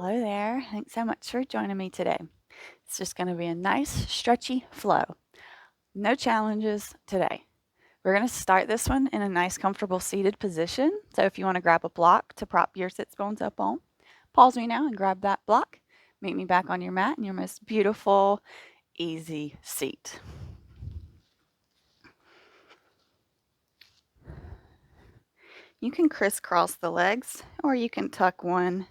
Hello there. Thanks so much for joining me today. It's just going to be a nice, stretchy flow. No challenges today. We're going to start this one in a nice, comfortable seated position. So if you want to grab a block to prop your sits bones up on, pause me now and grab that block. Meet me back on your mat in your most beautiful, easy seat. You can crisscross the legs, or you can tuck one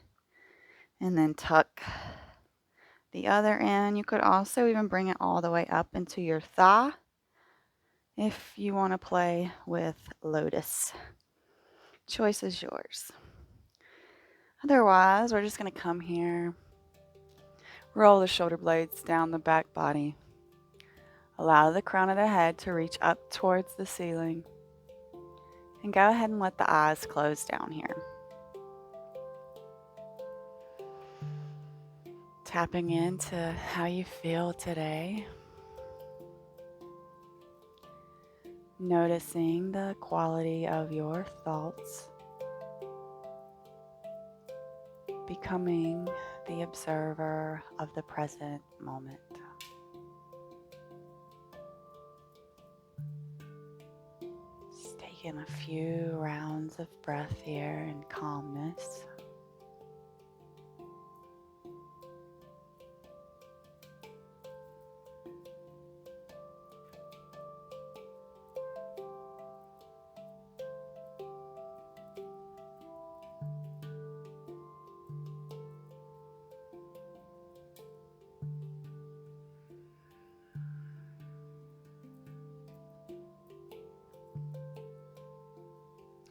and then tuck the other end. You could also even bring it all the way up into your thigh if you want to play with lotus. Choice is yours. Otherwise, we're just going to come here, roll the shoulder blades down the back body, allow the crown of the head to reach up towards the ceiling, and go ahead and let the eyes close down here. Tapping into how you feel today. Noticing the quality of your thoughts. Becoming the observer of the present moment. Just taking a few rounds of breath here in calmness.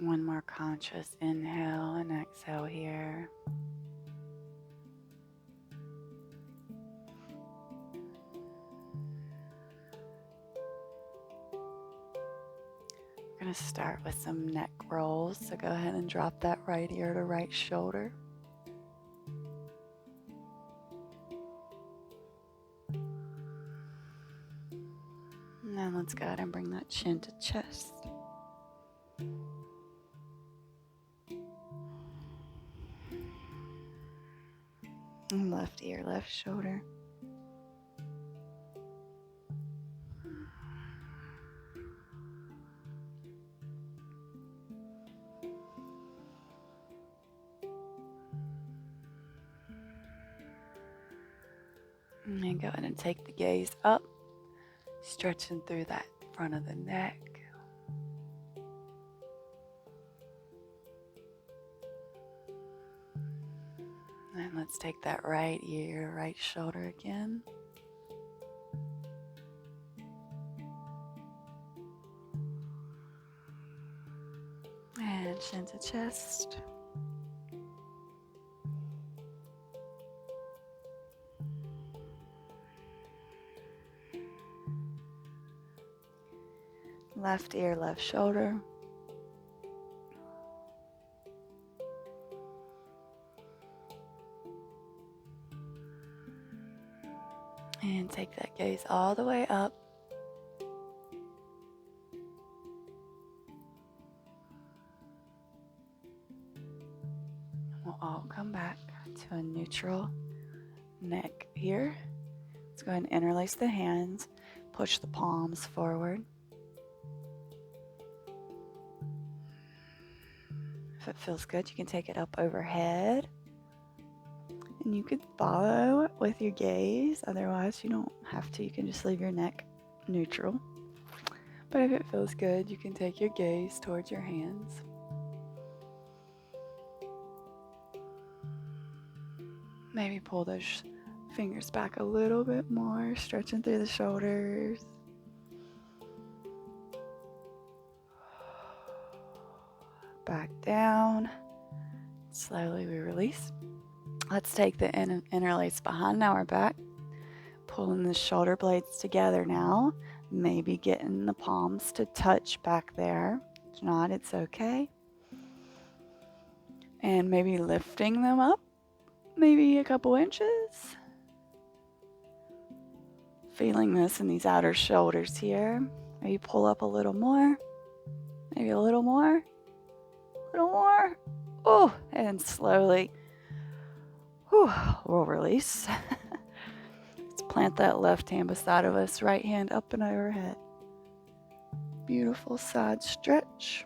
One more conscious inhale and exhale here. We're going to start with some neck rolls, so go ahead and drop that right ear to right shoulder. And then let's go ahead and bring that chin to chest. And left ear, left shoulder. And then go ahead and take the gaze up, stretching through that front of the neck. And let's take that right ear, right shoulder again. And chin to chest. Left ear, left shoulder. And take that gaze all the way up. We'll all come back to a neutral neck here. Let's go ahead and interlace the hands. Push the palms forward. If it feels good, you can take it up overhead. And you could follow with your gaze. Otherwise, you don't have to. You can just leave your neck neutral. But if it feels good, you can take your gaze towards your hands. Maybe pull those fingers back a little bit more, stretching through the shoulders. Back down. Slowly we release. Let's take the interlace behind our back. Pulling the shoulder blades together now. Maybe getting the palms to touch back there. If not, it's okay. And maybe lifting them up. Maybe a couple inches. Feeling this in these outer shoulders here. Maybe pull up a little more. Maybe a little more. A little more. Oh, and slowly Whew, we'll release. Let's plant that left hand beside of us, right hand up and overhead. Beautiful side stretch.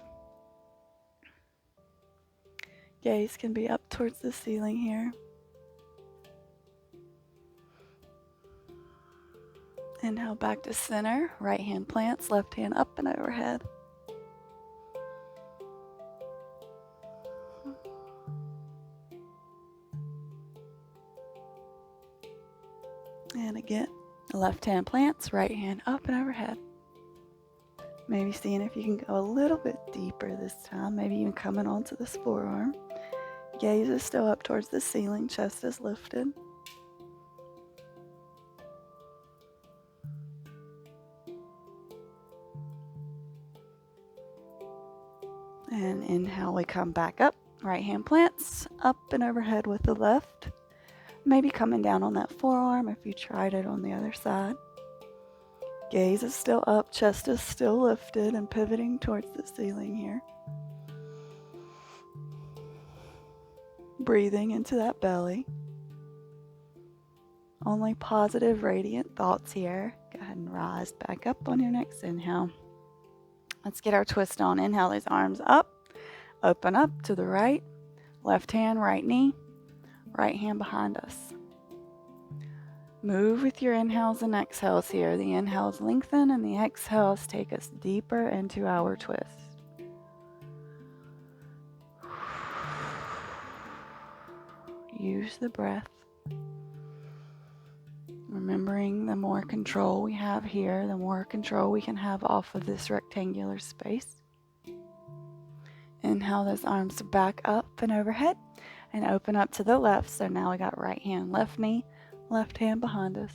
Gaze can be up towards the ceiling here. Inhale back to center, right hand plants, left hand up and overhead. And again, left hand plants, right hand up and overhead. Maybe seeing if you can go a little bit deeper this time, maybe even coming onto this forearm. Gaze is still up towards the ceiling, chest is lifted. And inhale, we come back up. Right hand plants, up and overhead with the left. Maybe coming down on that forearm if you tried it on the other side. Gaze is still up, chest is still lifted and pivoting towards the ceiling here. Breathing into that belly. Only positive, radiant thoughts here. Go ahead and rise back up on your next inhale. Let's get our twist on. Inhale these arms up. Open up to the right. Left hand, right knee. Right hand behind us. Move with your inhales and exhales here. The inhales lengthen and the exhales take us deeper into our twist. Use the breath. Remembering the more control we have here, the more control we can have off of this rectangular space. Inhale those arms back up and overhead and open up to the left. So now we got right hand, left knee, left hand behind us.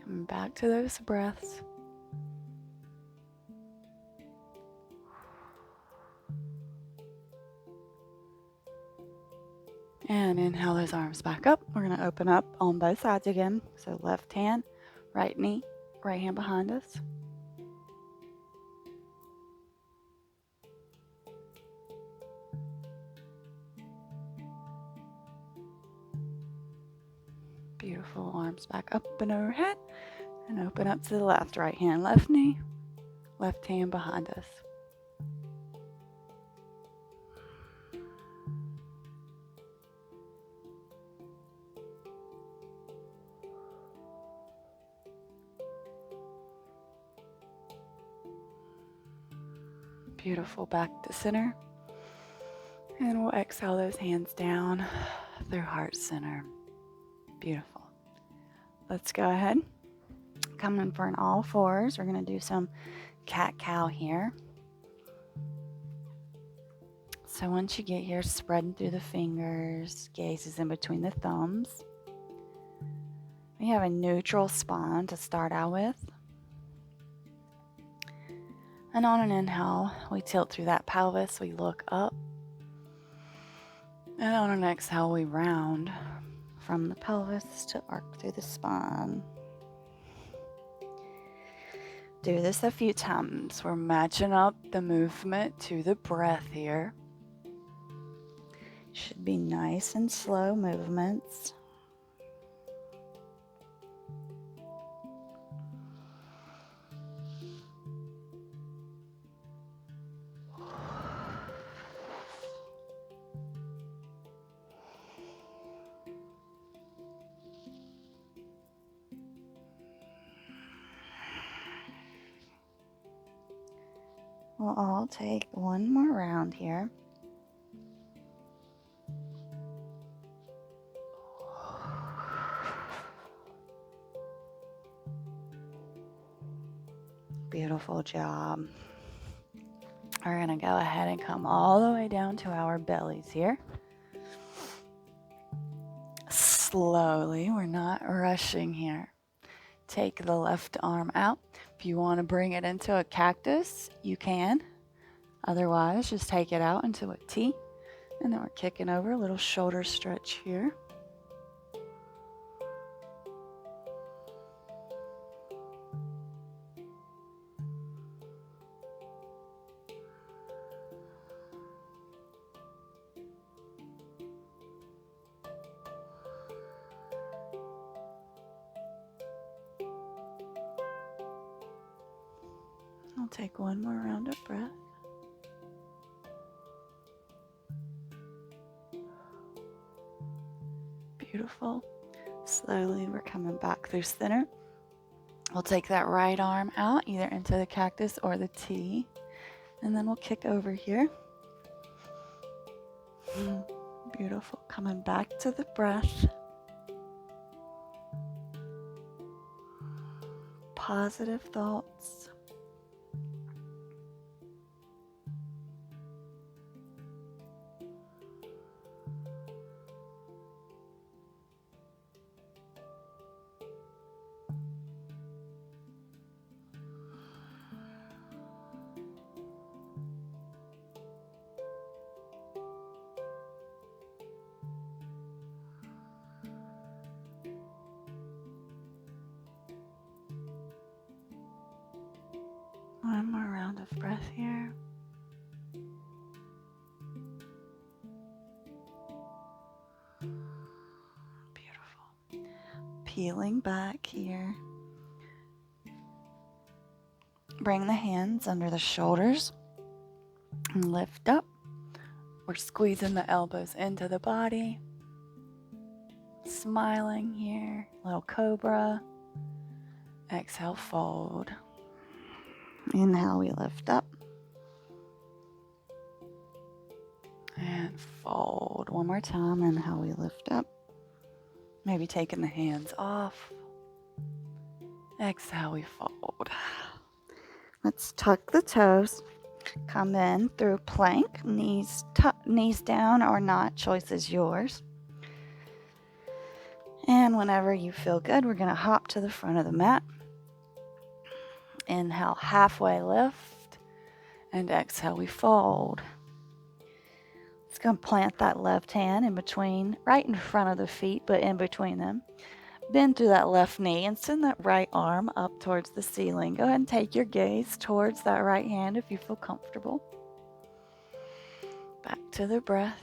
Coming back to those breaths. And inhale those arms back up. We're going to open up on both sides again. So left hand, right knee, right hand behind us. Beautiful. Arms back up and overhead. And open up to the left. Right hand, left knee, left hand behind us. Beautiful. Back to center. And we'll exhale those hands down through heart center. Beautiful. Let's go ahead. Come in for an all fours. We're going to do some cat-cow here. So once you get here, spreading through the fingers, gaze is in between the thumbs. We have a neutral spine to start out with. And on an inhale, we tilt through that pelvis, we look up. And on an exhale, we round from the pelvis to arc through the spine. Do this a few times. We're matching up the movement to the breath here. Should be nice and slow movements. We'll all take one more round here. Beautiful job. We're going to go ahead and come all the way down to our bellies here. Slowly, we're not rushing here. Take the left arm out. If you want to bring it into a cactus, you can. Otherwise, just take it out into a T. And then we're kicking over, a little shoulder stretch here. Take one more round of breath. Beautiful. Slowly, we're coming back through center. We'll take that right arm out, either into the cactus or the T, and then we'll kick over here. Beautiful. Coming back to the breath. Positive thoughts. One more round of breath here. Beautiful. Peeling back here. Bring the hands under the shoulders and lift up. We're squeezing the elbows into the body. Smiling here. Little cobra. Exhale, fold. Inhale, we lift up. And fold. One more time. Inhale, we lift up. Maybe taking the hands off. Exhale, we fold. Let's tuck the toes. Come in through plank. Knees down or not. Choice is yours. And whenever you feel good, we're going to hop to the front of the mat. Inhale, halfway lift. And exhale, we fold. It's going to plant that left hand in between, right in front of the feet, but in between them. Bend through that left knee and send that right arm up towards the ceiling. Go ahead and take your gaze towards that right hand if you feel comfortable. Back to the breath.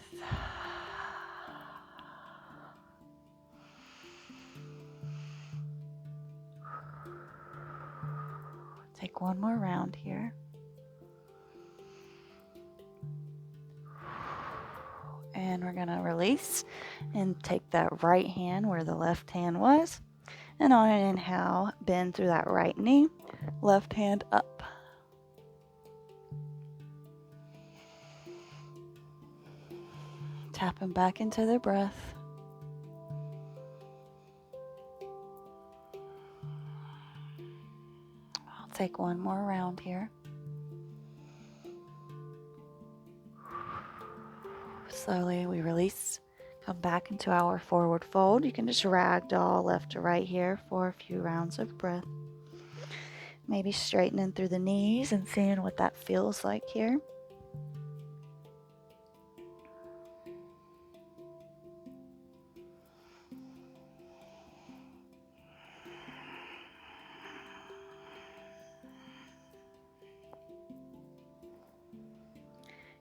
Take one more round here. And we're going to release and take that right hand where the left hand was. And on an inhale, bend through that right knee, left hand up. Tapping back into the breath. I'll take one more round here. Slowly we release, come back into our forward fold. You can just ragdoll left to right here for a few rounds of breath. Maybe straightening through the knees and seeing what that feels like here.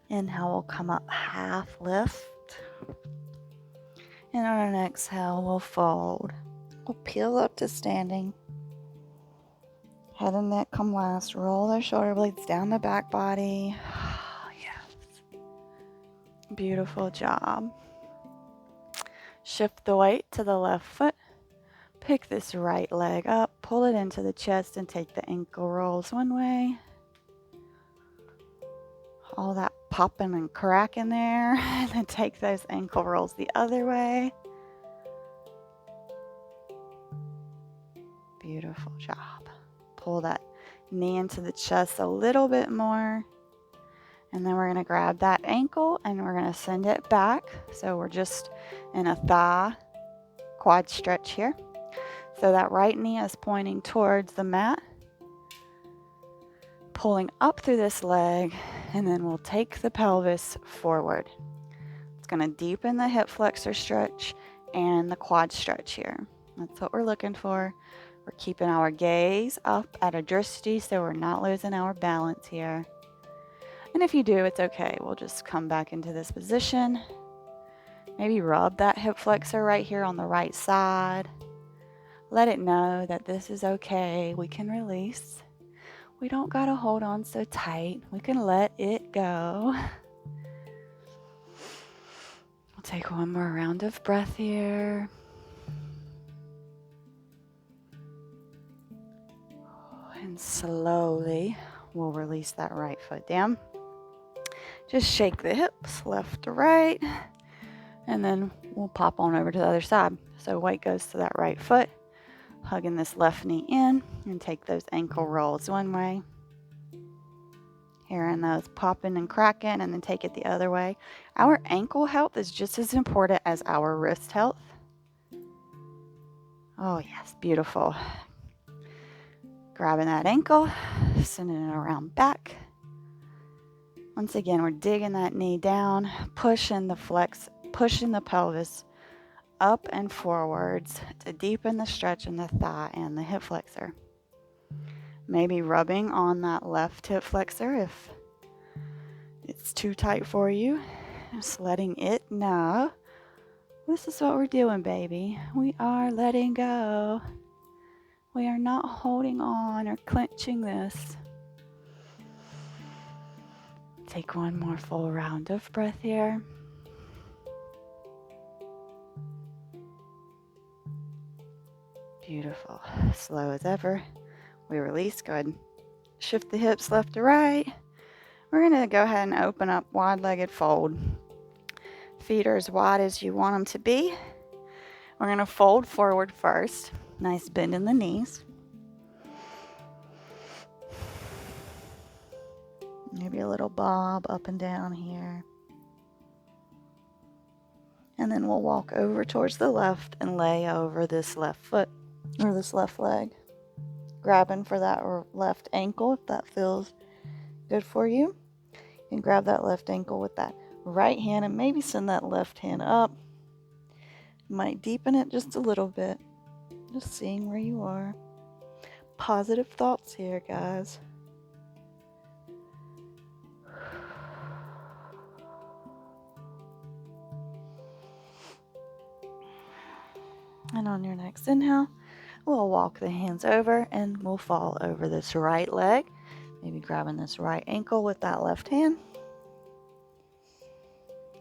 Inhale, we'll come up half lift. And on an exhale, we'll fold. We'll peel up to standing. Head and neck come last. Roll those shoulder blades down the back body. Yes. Beautiful job. Shift the weight to the left foot. Pick this right leg up. Pull it into the chest and take the ankle rolls one way. All that popping and cracking there. And then take those ankle rolls the other way. Beautiful job. Pull that knee into the chest a little bit more. And then we're going to grab that ankle and we're going to send it back. So we're just in a thigh quad stretch here. So that right knee is pointing towards the mat. Pulling up through this leg, and then we'll take the pelvis forward. It's going to deepen the hip flexor stretch and the quad stretch here. That's what we're looking for. We're keeping our gaze up at adversity so we're not losing our balance here. And if you do, it's okay. We'll just come back into this position. Maybe rub that hip flexor right here on the right side. Let it know that this is okay. We can release. We don't gotta hold on so tight. We can let it go. We'll take one more round of breath here. And slowly, we'll release that right foot down. Just shake the hips left to right. And then we'll pop on over to the other side. So weight goes to that right foot, hugging this left knee in, and take those ankle rolls one way. Hearing those popping and cracking, and then take it the other way. Our ankle health is just as important as our wrist health. Oh yes, beautiful. Grabbing that ankle, sending it around back. Once again, we're digging that knee down, pushing the pelvis up and forwards to deepen the stretch in the thigh and the hip flexor. Maybe rubbing on that left hip flexor if it's too tight for you. Just letting it know. This is what we're doing, baby. We are letting go. We are not holding on or clenching this. Take one more full round of breath here. Beautiful. Slow as ever. We release. Go ahead and shift the hips left to right. We're going to go ahead and open up wide-legged fold. Feet are as wide as you want them to be. We're going to fold forward first. Nice bend in the knees. Maybe a little bob up and down here. And then we'll walk over towards the left and lay over this left foot or this left leg. Grabbing for that left ankle if that feels good for you. You can grab that left ankle with that right hand and maybe send that left hand up. Might deepen it just a little bit. Just seeing where you are. Positive thoughts here, guys. And on your next inhale, we'll walk the hands over and we'll fall over this right leg. Maybe grabbing this right ankle with that left hand.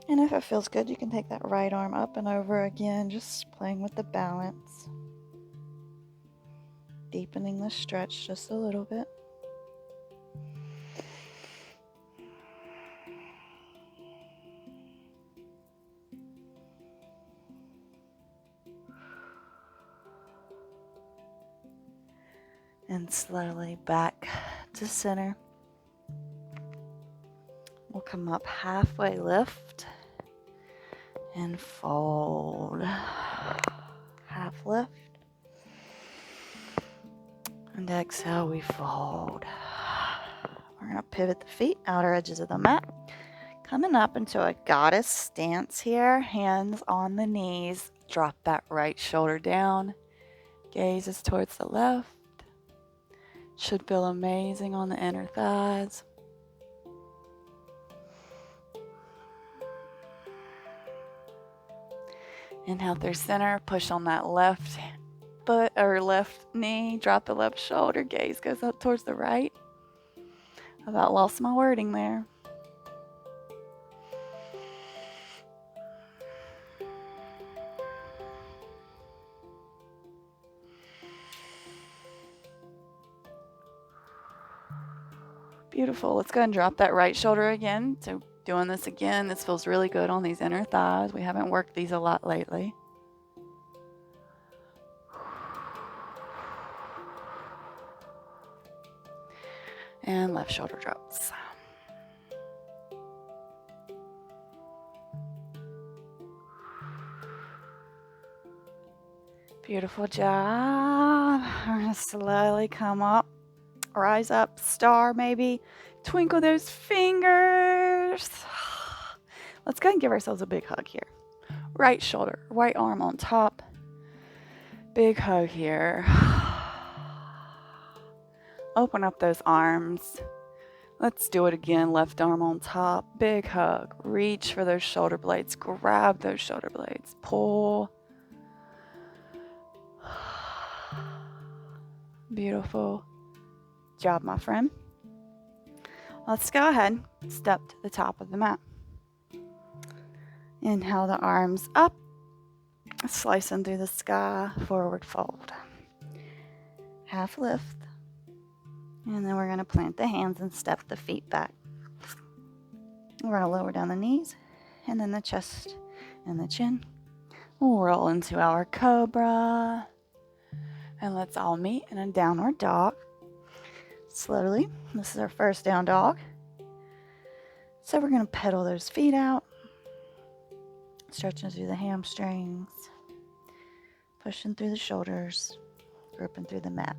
And if it feels good, you can take that right arm up and over again, just playing with the balance. Deepening the stretch just a little bit. And slowly back to center. We'll come up halfway lift and fold. Half lift. And exhale, we fold. We're going to pivot the feet, outer edges of the mat. Coming up into a goddess stance here. Hands on the knees. Drop that right shoulder down. Gaze is towards the left. Should feel amazing on the inner thighs. Inhale through center. Push on that left foot or left knee. Drop the left shoulder. Gaze goes up towards the right. About lost my wording there. Beautiful. Let's go ahead and drop that right shoulder again. So doing this again, this feels really good on these inner thighs. We haven't worked these a lot lately. And left shoulder drops. Beautiful job. We're going to slowly come up. Rise up, star maybe. Twinkle those fingers. Let's go ahead and give ourselves a big hug here. Right shoulder, right arm on top. Big hug here. Open up those arms. Let's do it again. Left arm on top. Big hug. Reach for those shoulder blades. Grab those shoulder blades. Pull. Beautiful. job, my friend. Let's go ahead, step to the top of the mat. Inhale the arms up, slicing through the sky, forward fold. Half lift. And then we're going to plant the hands and step the feet back. We're going to lower down the knees and then the chest and the chin. We'll roll into our cobra. And let's all meet in a downward dog. Slowly. This is our first down dog. So we're going to pedal those feet out. Stretching through the hamstrings. Pushing through the shoulders. Gripping through the mat.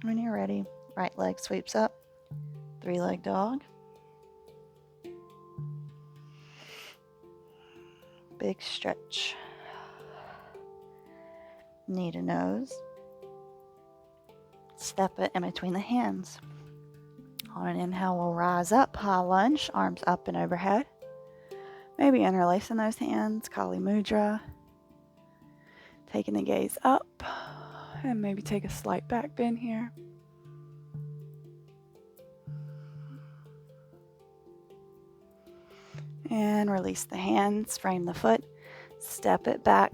When you're ready, right leg sweeps up. 3-leg dog. Big stretch. Knee to nose. Step it in between the hands. On an inhale, we'll rise up, high lunge, arms up and overhead. Maybe interlacing those hands, Kali Mudra. Taking the gaze up, and maybe take a slight back bend here. And release the hands, frame the foot, step it back,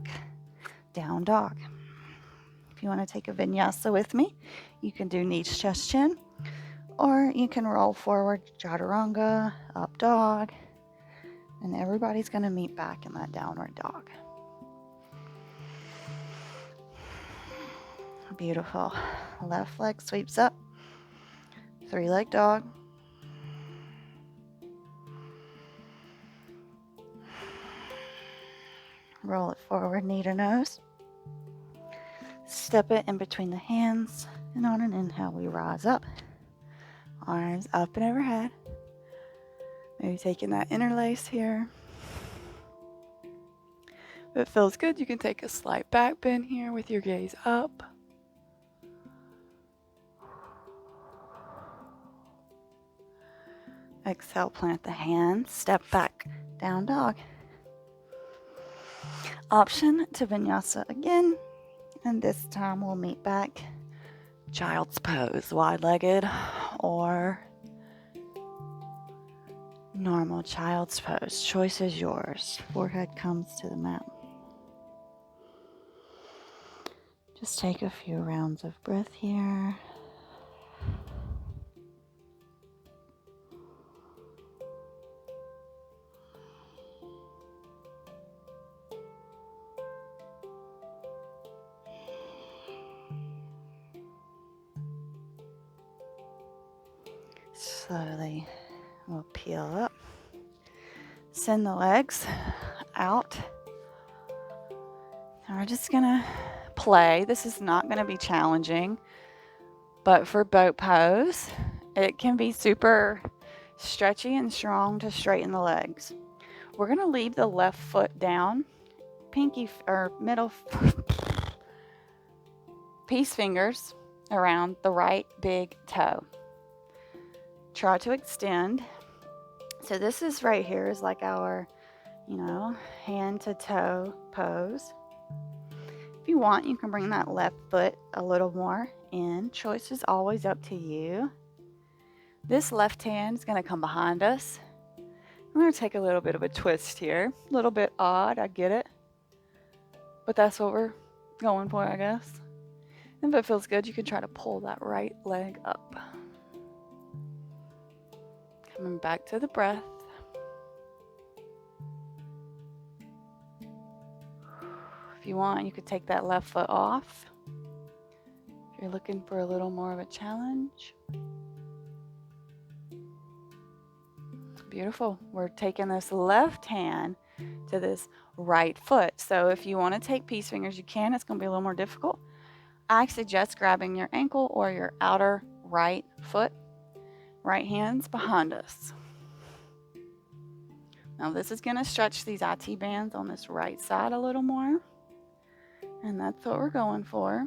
down dog. If you want to take a vinyasa with me, you can do knees, chest, chin, or you can roll forward, chaturanga, up dog, and everybody's going to meet back in that downward dog. Beautiful. Left leg sweeps up, 3-leg dog. Roll it forward, knee to nose. Step it in between the hands, and on an inhale, we rise up. Arms up and overhead. Maybe taking that interlace here. If it feels good, you can take a slight back bend here with your gaze up. Exhale, plant the hands, step back, down dog. Option to vinyasa again, and this time we'll meet back child's pose, wide-legged or normal child's pose. Choice is yours. Forehead comes to the mat. Just take a few rounds of breath here. Slowly we'll peel up. Send the legs out. And we're just gonna play. This is not gonna be challenging, but for boat pose, it can be super stretchy and strong to straighten the legs. We're gonna leave the left foot down, pinky or middle peace fingers around the right big toe. Try to extend. So this is right here is like our, hand to toe pose. If you want, you can bring that left foot a little more in. Choice is always up to you. This left hand is going to come behind us. We're going to take a little bit of a twist here. A little bit odd, I get it. But that's what we're going for, I guess. And if it feels good, you can try to pull that right leg up. Coming back to the breath. If you want, you could take that left foot off. If you're looking for a little more of a challenge. Beautiful. We're taking this left hand to this right foot. So if you want to take peace fingers, you can. It's going to be a little more difficult. I suggest grabbing your ankle or your outer right foot. Right hand's behind us. Now this is going to stretch these IT bands on this right side a little more. And that's what we're going for.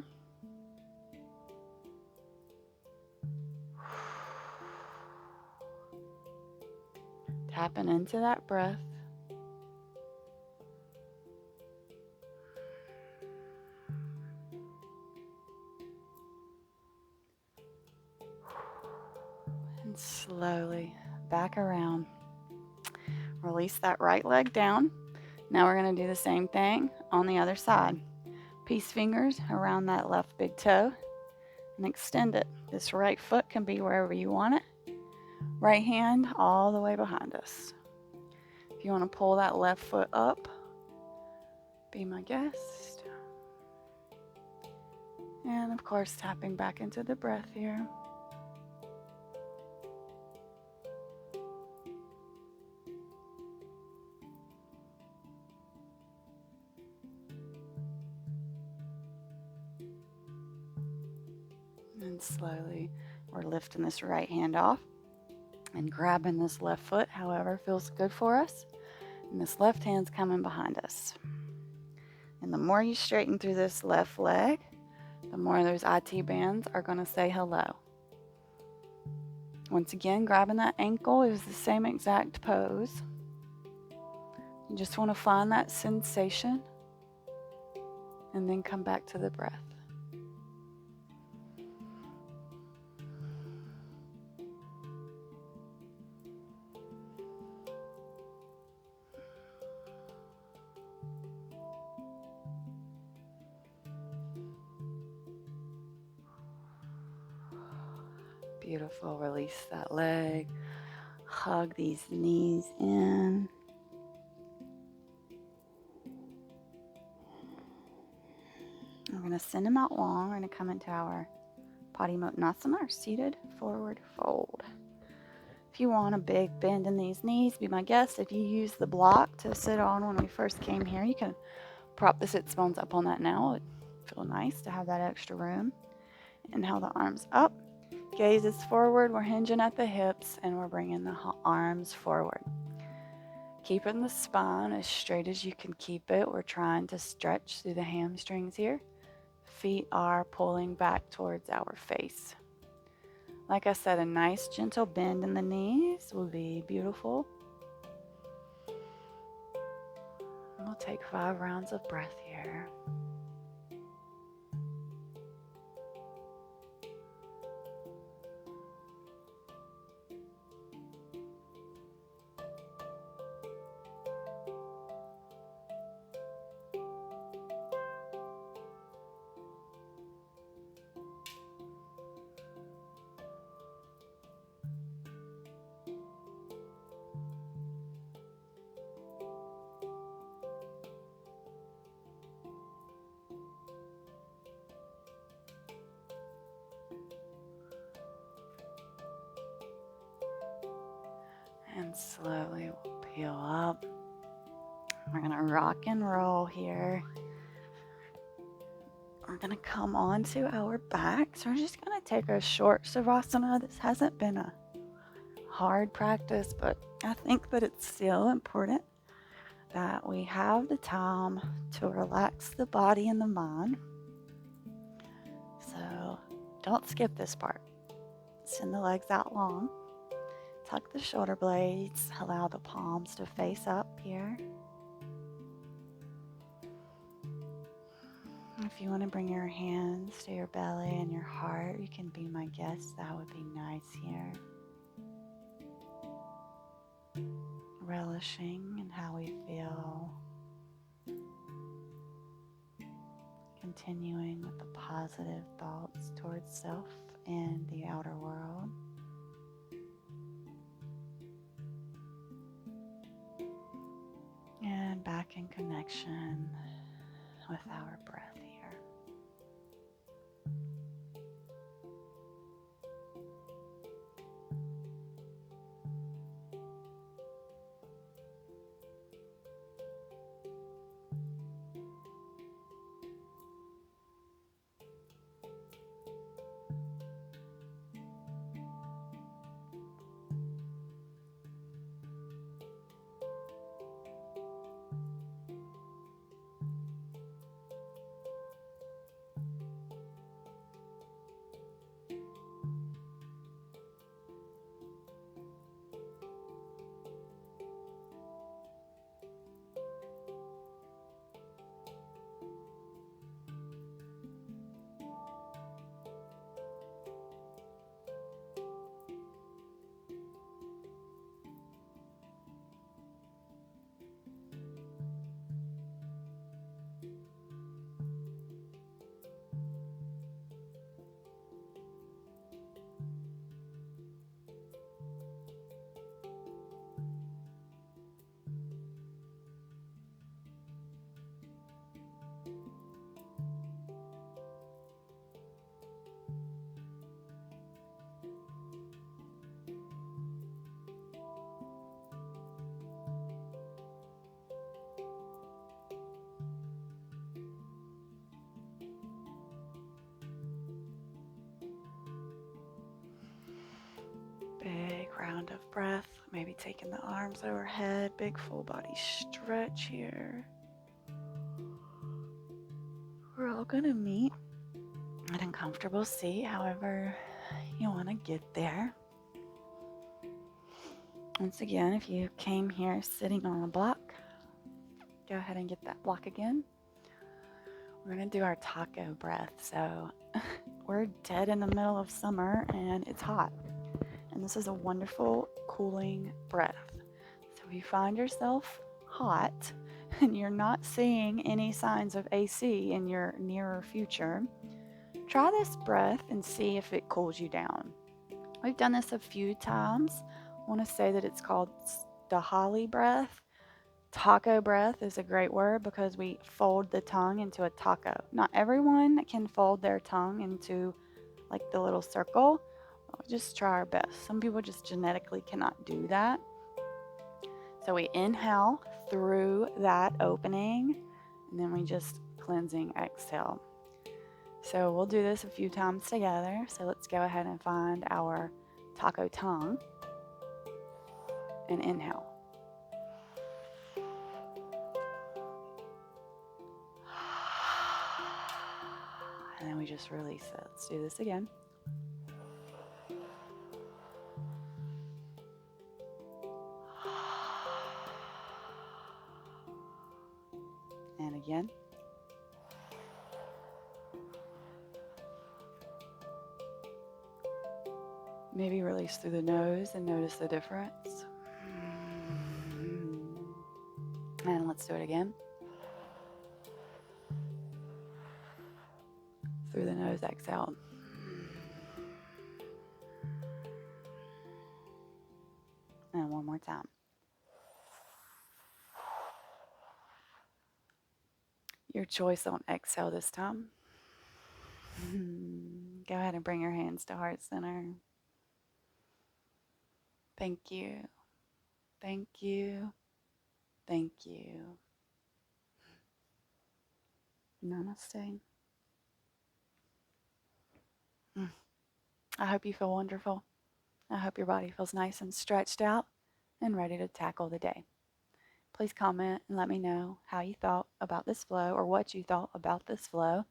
Tapping into that breath. And slowly back around. Release that right leg down. Now we're going to do the same thing on the other side. Peace fingers around that left big toe and extend it. This right foot can be wherever you want it. Right hand all the way behind us. If you want to pull that left foot up, be my guest. And of course, tapping back into the breath here. And slowly, we're lifting this right hand off and grabbing this left foot, however feels good for us. And this left hand's coming behind us. And the more you straighten through this left leg, the more those IT bands are going to say hello. Once again, grabbing that ankle is the same exact pose. You just want to find that sensation and then come back to the breath. Beautiful. Release that leg. Hug these knees in. We're going to send them out long. We're going to come into our Padimottanasana, or seated forward fold. If you want a big bend in these knees, be my guest. If you use the block to sit on when we first came here, you can prop the sits bones up on that now. It would feel nice to have that extra room. Inhale the arms up. Gaze is forward. We're hinging at the hips and we're bringing the arms forward. Keeping the spine as straight as you can keep it. We're trying to stretch through the hamstrings here. Feet are pulling back towards our face. Like I said, a nice gentle bend in the knees will be beautiful. We'll take 5 rounds of breath here. And slowly we'll peel up. We're going to rock and roll here. We're going to come onto our back. So we're just going to take a short Savasana. This hasn't been a hard practice, but I think that it's still important that we have the time to relax the body and the mind. So don't skip this part. Send the legs out long. Tuck the shoulder blades. Allow the palms to face up here. If you want to bring your hands to your belly and your heart, you can be my guest. That would be nice here. Relishing in how we feel. Continuing with the positive thoughts towards self and the outer world. And back in connection with our breath here. round of breath, maybe taking the arms overhead, big full body stretch here. We're all going to meet an uncomfortable seat, however you want to get there. Once again, if you came here sitting on a block, go ahead and get that block again. We're going to do our taco breath. So we're dead in the middle of summer and it's hot. And this is a wonderful cooling breath. So if you find yourself hot and you're not seeing any signs of AC in your nearer future, try this breath and see if it cools you down. We've done this a few times. I want to say that it's called Stahali breath. Taco breath is a great word because we fold the tongue into a taco. Not everyone can fold their tongue into like the little circle. We'll just try our best. Some people just genetically cannot do that. So we inhale through that opening and then we just cleansing exhale. So we'll do this a few times together. So let's go ahead and find our taco tongue and inhale. And then we just release it. Let's do this again. And again. Maybe release through the nose and notice the difference. And let's do it again. Through the nose, exhale. And one more time. Your choice on exhale this time. Go ahead and bring your hands to heart center. Thank you. Thank you. Thank you. Namaste. I hope you feel wonderful. I hope your body feels nice and stretched out and ready to tackle the day. Please comment and let me know how you thought about this flow or what you thought about this flow.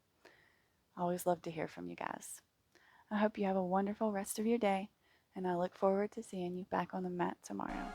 I always love to hear from you guys. I hope you have a wonderful rest of your day, and I look forward to seeing you back on the mat tomorrow.